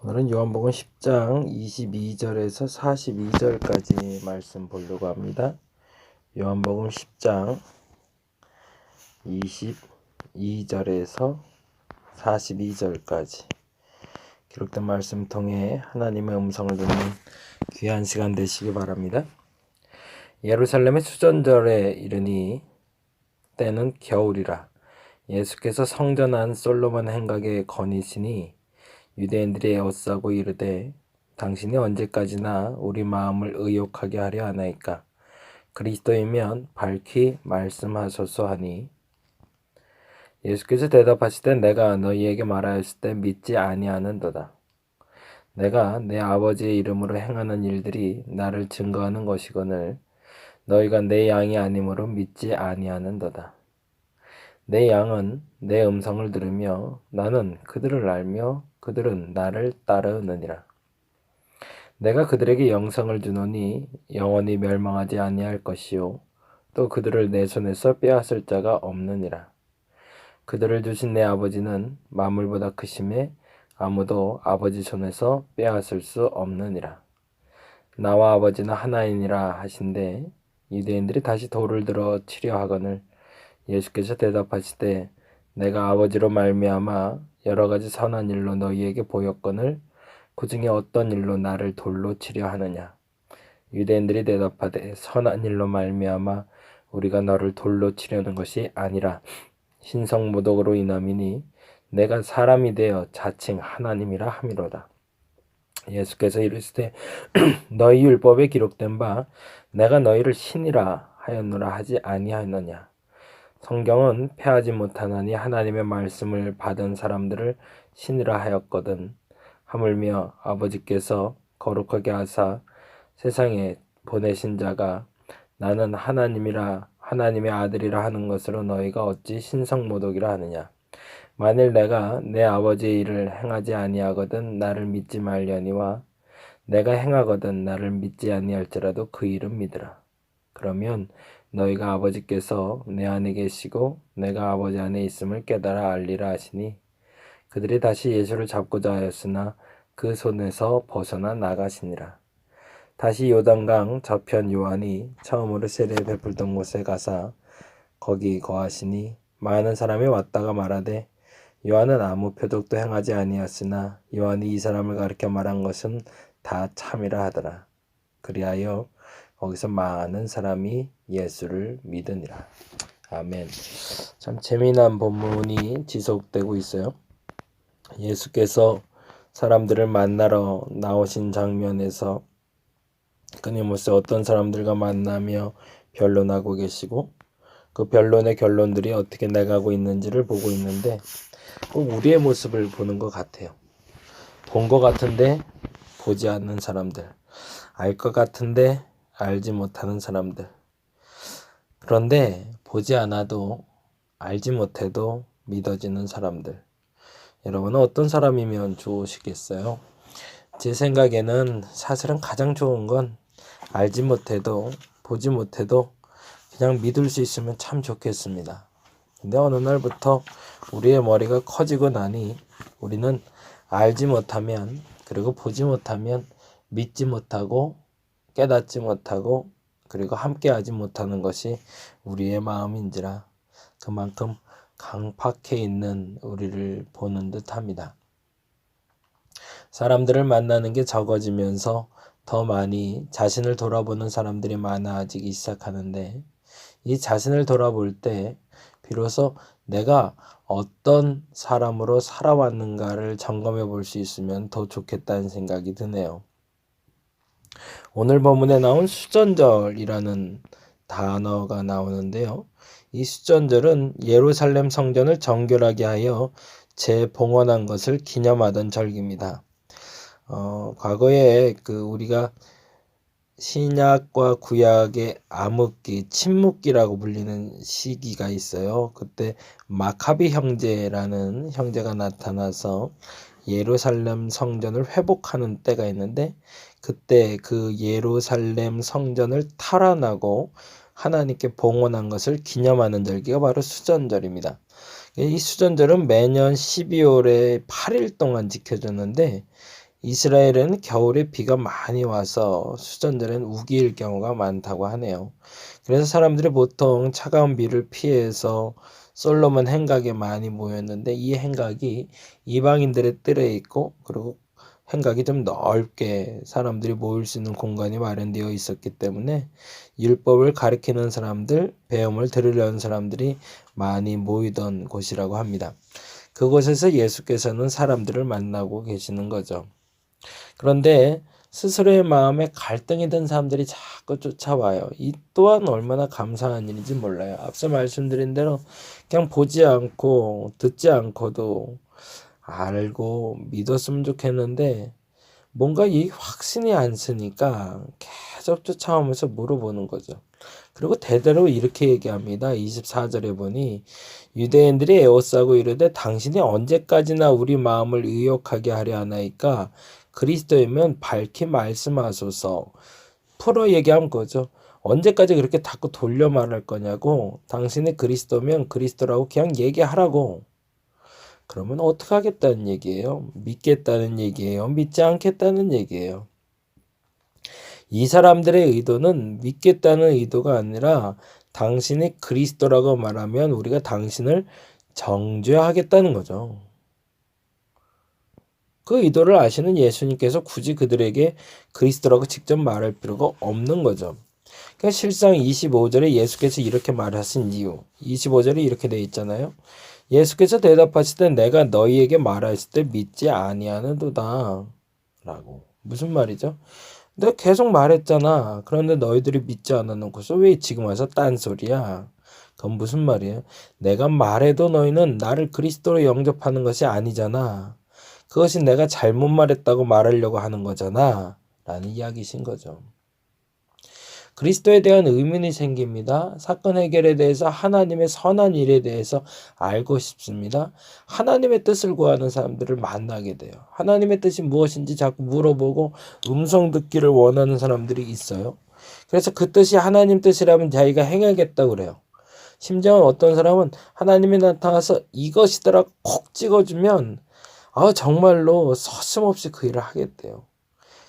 오늘은 요한복음 10장 22절에서 42절까지 말씀 보려고 합니다. 요한복음 10장 22절에서 42절까지 기록된 말씀 통해 하나님의 음성을 듣는 귀한 시간 되시기 바랍니다. 예루살렘의 수전절에 이르니 때는 겨울이라. 예수께서 성전 안 솔로몬 행각에 거니시니 유대인들이 에워싸고 이르되 당신이 언제까지나 우리 마음을 의욕하게 하려 하나이까. 그리스도이면 밝히 말씀하소서 하니 예수께서 대답하시되 내가 너희에게 말하였을 때 믿지 아니하는도다. 내가 내 아버지의 이름으로 행하는 일들이 나를 증거하는 것이거늘 너희가 내 양이 아니므로 믿지 아니하는도다. 내 양은 내 음성을 들으며 나는 그들을 알며 그들은 나를 따르느니라. 내가 그들에게 영생을 주노니 영원히 멸망하지 아니할 것이요 또 그들을 내 손에서 빼앗을 자가 없느니라. 그들을 주신 내 아버지는 만물보다 크심에 아무도 아버지 손에서 빼앗을 수 없느니라. 나와 아버지는 하나이니라 하신대 유대인들이 다시 돌을 들어 치려 하거늘 예수께서 대답하시되 내가 아버지로 말미암아 여러 가지 선한 일로 너희에게 보였거늘 그 중에 어떤 일로 나를 돌로 치려 하느냐. 유대인들이 대답하되 선한 일로 말미암아 우리가 너를 돌로 치려는 것이 아니라 신성모독으로 인함이니 내가 사람이 되어 자칭 하나님이라 함이로다. 예수께서 이르시되 너희 율법에 기록된 바 내가 너희를 신이라 하였노라 하지 아니하였느냐. 성경은 패하지 못하나니 하나님의 말씀을 받은 사람들을 신이라 하였거든. 하물며 아버지께서 거룩하게 하사 세상에 보내신 자가 나는 하나님의 아들이라 하는 것으로 너희가 어찌 신성모독이라 하느냐. 만일 내가 내 아버지의 일을 행하지 아니하거든 나를 믿지 말려니와 내가 행하거든 나를 믿지 아니할지라도 그 일은 믿으라. 그러면 너희가 아버지께서 내 안에 계시고 내가 아버지 안에 있음을 깨달아 알리라 하시니 그들이 다시 예수를 잡고자 하였으나 그 손에서 벗어나 나가시니라. 다시 요단강 저편 요한이 처음으로 세례 베풀던 곳에 가사 거기 거하시니 많은 사람이 왔다가 말하되 요한은 아무 표적도 행하지 아니하였으나 요한이 이 사람을 가리켜 말한 것은 다 참이라 하더라. 그리하여 거기서 많은 사람이 예수를 믿으니라. 아멘. 참 재미난 본문이 지속되고 있어요. 예수께서 사람들을 만나러 나오신 장면에서 끊임없이 어떤 사람들과 만나며 변론하고 계시고 그 변론의 결론들이 어떻게 나가고 있는지를 보고 있는데 꼭 우리의 모습을 보는 것 같아요. 본 것 같은데 보지 않는 사람들, 알 것 같은데 알지 못하는 사람들. 그런데 보지 않아도 알지 못해도 믿어지는 사람들. 여러분은 어떤 사람이면 좋으시겠어요? 제 생각에는 사실은 가장 좋은 건 알지 못해도 보지 못해도 그냥 믿을 수 있으면 참 좋겠습니다. 근데 어느 날부터 우리의 머리가 커지고 나니 우리는 알지 못하면 그리고 보지 못하면 믿지 못하고 깨닫지 못하고 그리고 함께하지 못하는 것이 우리의 마음인지라 그만큼 강팍해 있는 우리를 보는 듯합니다. 사람들을 만나는 게 적어지면서 더 많이 자신을 돌아보는 사람들이 많아지기 시작하는데 이 자신을 돌아볼 때 비로소 내가 어떤 사람으로 살아왔는가를 점검해 볼 수 있으면 더 좋겠다는 생각이 드네요. 오늘 본문에 나온 수전절이라는 단어가 나오는데요. 이 수전절은 예루살렘 성전을 정결하게 하여 재봉헌한 것을 기념하던 절기입니다. 과거에 우리가 신약과 구약의 암흑기, 침묵기라고 불리는 시기가 있어요. 그때 마카비 형제라는 형제가 나타나서 예루살렘 성전을 회복하는 때가 있는데 그때 그 예루살렘 성전을 탈환하고 하나님께 봉헌한 것을 기념하는 절기가 바로 수전절입니다. 이 수전절은 매년 12월에 8일 동안 지켜졌는데 이스라엘은 겨울에 비가 많이 와서 수전절엔 우기일 경우가 많다고 하네요. 그래서 사람들이 보통 차가운 비를 피해서 솔로몬 행각에 많이 모였는데 이 행각이 이방인들의 뜰에 있고 그리고 행각이 좀 넓게 사람들이 모일 수 있는 공간이 마련되어 있었기 때문에 율법을 가리키는 사람들, 배움을 들으려는 사람들이 많이 모이던 곳이라고 합니다. 그곳에서 예수께서는 사람들을 만나고 계시는 거죠. 그런데 스스로의 마음에 갈등이 든 사람들이 자꾸 쫓아와요. 이 또한 얼마나 감사한 일인지 몰라요. 앞서 말씀드린 대로 그냥 보지 않고 듣지 않고도 알고 믿었으면 좋겠는데 뭔가 이 확신이 안 쓰니까 계속 쫓아오면서 물어보는 거죠. 그리고 대대로 이렇게 얘기합니다. 24절에 보니 유대인들이 에워싸고 이르되 당신이 언제까지나 우리 마음을 의욕하게 하려 하나이까 그리스도이면 밝히 말씀하소서. 풀어 얘기한 거죠. 언제까지 그렇게 자꾸 돌려 말할 거냐고. 당신이 그리스도면 그리스도라고 그냥 얘기하라고. 그러면 어떻게 하겠다는 얘기예요? 믿겠다는 얘기예요? 믿지 않겠다는 얘기예요? 이 사람들의 의도는 믿겠다는 의도가 아니라 당신이 그리스도라고 말하면 우리가 당신을 정죄하겠다는 거죠. 그 의도를 아시는 예수님께서 굳이 그들에게 그리스도라고 직접 말할 필요가 없는 거죠. 그러니까 실상 25절에 예수께서 이렇게 말하신 이유, 25절에 이렇게 돼 있잖아요. 예수께서 대답하시되 내가 너희에게 말하실 때 믿지 아니하는도다 라고. 무슨 말이죠? 내가 계속 말했잖아. 그런데 너희들이 믿지 않아놓고서 왜 지금 와서 딴소리야? 그건 무슨 말이에요? 내가 말해도 너희는 나를 그리스도로 영접하는 것이 아니잖아. 그것이 내가 잘못 말했다고 말하려고 하는 거잖아. 라는 이야기신 거죠. 그리스도에 대한 의문이 생깁니다. 사건 해결에 대해서 하나님의 선한 일에 대해서 알고 싶습니다. 하나님의 뜻을 구하는 사람들을 만나게 돼요. 하나님의 뜻이 무엇인지 자꾸 물어보고 음성 듣기를 원하는 사람들이 있어요. 그래서 그 뜻이 하나님 뜻이라면 자기가 행하겠다고 그래요. 심지어 어떤 사람은 하나님이 나타나서 이것이더라 콕 찍어주면 정말로 서슴없이 그 일을 하겠대요.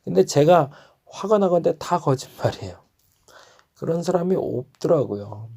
근데 제가 화가 나건데 다 거짓말이에요. 그런 사람이 없더라고요.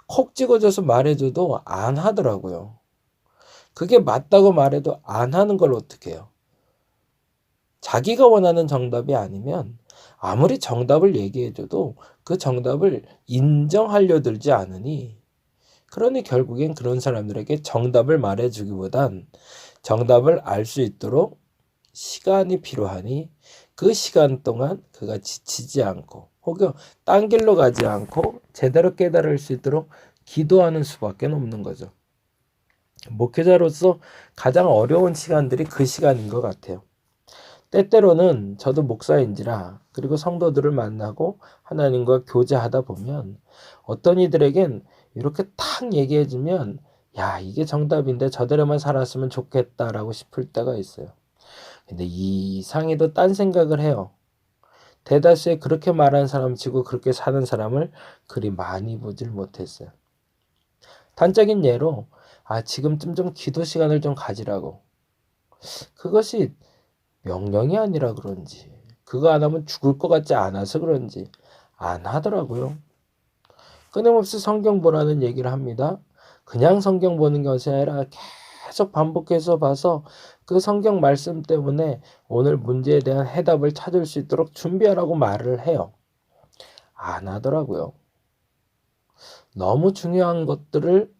콕 찍어줘서 말해줘도 안 하더라고요. 그게 맞다고 말해도 안 하는 걸 어떻게 해요? 자기가 원하는 정답이 아니면 아무리 정답을 얘기해줘도 그 정답을 인정하려 들지 않으니 그러니 결국엔 그런 사람들에게 정답을 말해주기보단 정답을 알 수 있도록 시간이 필요하니 그 시간 동안 그가 지치지 않고 혹은 딴 길로 가지 않고 제대로 깨달을 수 있도록 기도하는 수밖에 없는 거죠. 목회자로서 가장 어려운 시간들이 그 시간인 것 같아요. 때때로는 저도 목사인지라 그리고 성도들을 만나고 하나님과 교제하다 보면 어떤 이들에겐 이렇게 탁 얘기해주면 야 이게 정답인데 저대로만 살았으면 좋겠다라고 싶을 때가 있어요. 근데 이 이상해도 딴 생각을 해요. 대다수의 그렇게 말하는 사람 치고 그렇게 사는 사람을 그리 많이 보질 못했어요. 단적인 예로 지금쯤 좀 기도 시간을 좀 가지라고. 그것이 명령이 아니라 그런지 그거 안 하면 죽을 것 같지 않아서 그런지 안 하더라고요. 끊임없이 성경 보라는 얘기를 합니다. 그냥 성경 보는 것이 아니라 계속 반복해서 봐서 그 성경 말씀 때문에 오늘 문제에 대한 해답을 찾을 수 있도록 준비하라고 말을 해요. 안 하더라고요. 너무 중요한 것들을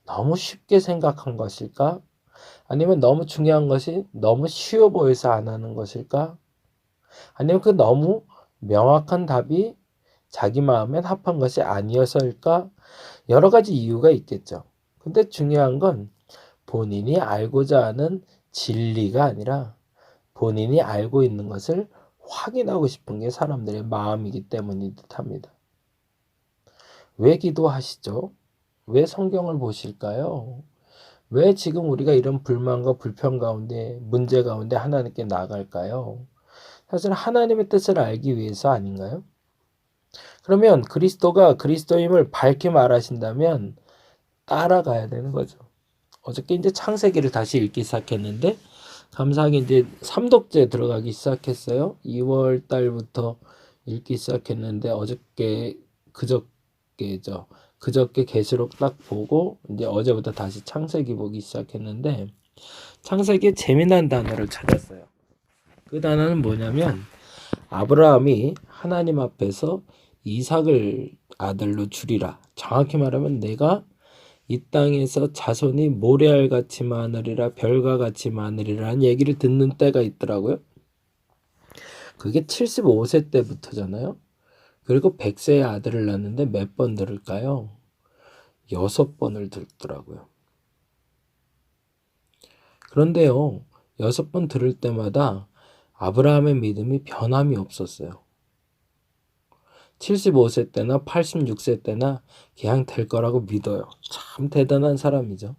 너무 쉽게 생각한 것일까? 아니면 너무 중요한 것이 너무 쉬워 보여서 안 하는 것일까? 아니면 그 너무 명확한 답이 자기 마음엔 합한 것이 아니어서일까? 여러 가지 이유가 있겠죠. 근데 중요한 건 본인이 알고자 하는 진리가 아니라 본인이 알고 있는 것을 확인하고 싶은 게 사람들의 마음이기 때문인 듯합니다. 왜 기도하시죠? 왜 성경을 보실까요? 왜 지금 우리가 이런 불만과 불평 가운데 문제 가운데 하나님께 나갈까요? 사실 하나님의 뜻을 알기 위해서 아닌가요? 그러면 그리스도가 그리스도임을 밝게 말하신다면 따라가야 되는 거죠. 어저께 이제 창세기를 다시 읽기 시작했는데 감사하게 이제 삼독제 들어가기 시작했어요. 2월 달부터 읽기 시작했는데 그저께 계시록 딱 보고 이제 어제부터 다시 창세기 보기 시작했는데 창세기에 재미난 단어를 찾았어요. 그 단어는 뭐냐면 아브라함이 하나님 앞에서 이삭을 아들로 주리라. 정확히 말하면 내가 이 땅에서 자손이 모래알같이 많으리라 별과 같이 많으리라는 얘기를 듣는 때가 있더라고요. 그게 75세 때부터잖아요. 그리고 100세의 아들을 낳는데 몇 번 들을까요? 6번을 듣더라고요. 그런데요, 6번 들을 때마다 아브라함의 믿음이 변함이 없었어요. 75세 때나 86세 때나 그냥 될 거라고 믿어요. 참 대단한 사람이죠.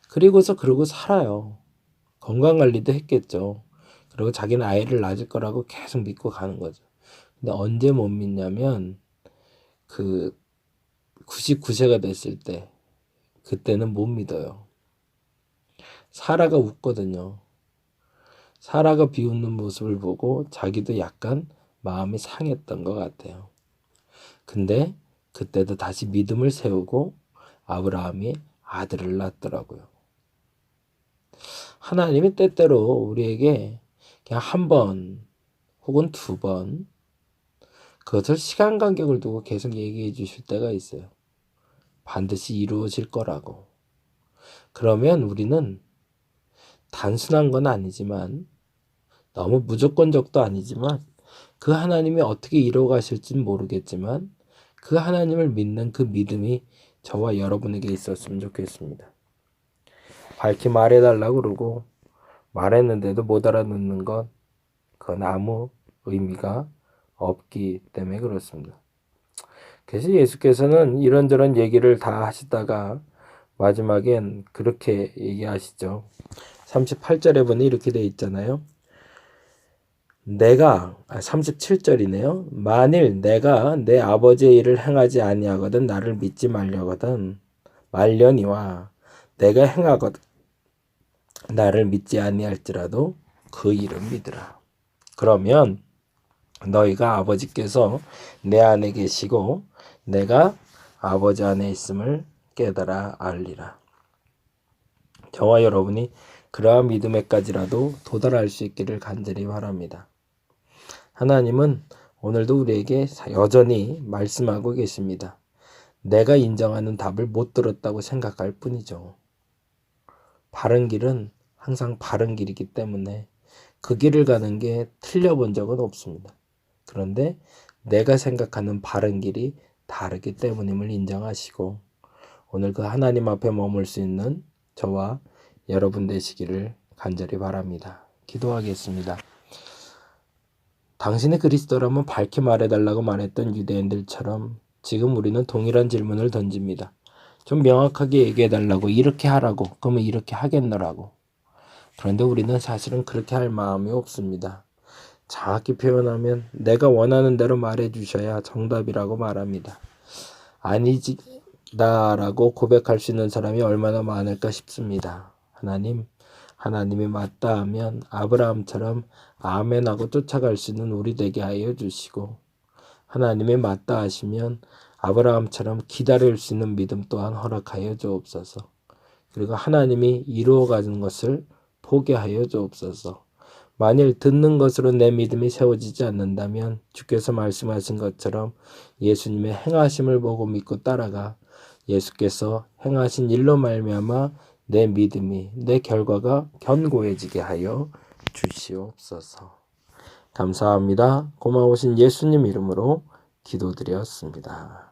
그리고서 그러고 살아요. 건강관리도 했겠죠. 그리고 자기는 아이를 낳을 거라고 계속 믿고 가는 거죠. 근데 언제 못 믿냐면 그 99세가 됐을 때 그때는 못 믿어요. 사라가 웃거든요. 사라가 비웃는 모습을 보고 자기도 약간 마음이 상했던 것 같아요. 근데 그때도 다시 믿음을 세우고 아브라함이 아들을 낳더라고요. 하나님이 때때로 우리에게 그냥 한 번 혹은 2번 그것을 시간 간격을 두고 계속 얘기해 주실 때가 있어요. 반드시 이루어질 거라고. 그러면 우리는 단순한 건 아니지만 너무 무조건적도 아니지만 그 하나님이 어떻게 이루어 가실지는 모르겠지만 그 하나님을 믿는 그 믿음이 저와 여러분에게 있었으면 좋겠습니다. 밝히 말해달라고 그러고 말했는데도 못 알아듣는 건 그건 아무 의미가 없기 때문에 그렇습니다. 그래서 예수께서는 이런저런 얘기를 다 하시다가 마지막엔 그렇게 얘기하시죠. 38절에 보니 이렇게 돼 있잖아요. 37절이네요. 만일 내가 내 아버지의 일을 행하지 아니하거든 나를 믿지 말려니와 내가 행하거든 나를 믿지 아니할지라도 그 일은 믿으라. 그러면 너희가 아버지께서 내 안에 계시고 내가 아버지 안에 있음을 깨달아 알리라. 저와 여러분이 그러한 믿음에까지라도 도달할 수 있기를 간절히 바랍니다. 하나님은 오늘도 우리에게 여전히 말씀하고 계십니다. 내가 인정하는 답을 못 들었다고 생각할 뿐이죠. 바른 길은 항상 바른 길이기 때문에 그 길을 가는 게 틀려본 적은 없습니다. 그런데 내가 생각하는 바른 길이 다르기 때문임을 인정하시고 오늘 그 하나님 앞에 머물 수 있는 저와 여러분 되시기를 간절히 바랍니다. 기도하겠습니다. 당신이 그리스도라면 밝히 말해달라고 말했던 유대인들처럼 지금 우리는 동일한 질문을 던집니다. 좀 명확하게 얘기해달라고, 이렇게 하라고, 그러면 이렇게 하겠노라고. 그런데 우리는 사실은 그렇게 할 마음이 없습니다. 정확히 표현하면 내가 원하는 대로 말해주셔야 정답이라고 말합니다. 아니지다라고 고백할 수 있는 사람이 얼마나 많을까 싶습니다. 하나님이 맞다 하면 아브라함처럼 아멘하고 쫓아갈 수 있는 우리 되게 하여 주시고 하나님이 맞다 하시면 아브라함처럼 기다릴 수 있는 믿음 또한 허락하여 주옵소서. 그리고 하나님이 이루어가는 것을 보게 하여 주옵소서. 만일 듣는 것으로 내 믿음이 세워지지 않는다면 주께서 말씀하신 것처럼 예수님의 행하심을 보고 믿고 따라가 예수께서 행하신 일로 말미암아 내 믿음이, 내 결과가 견고해지게 하여 주시옵소서. 감사합니다. 고마우신 예수님 이름으로 기도드렸습니다.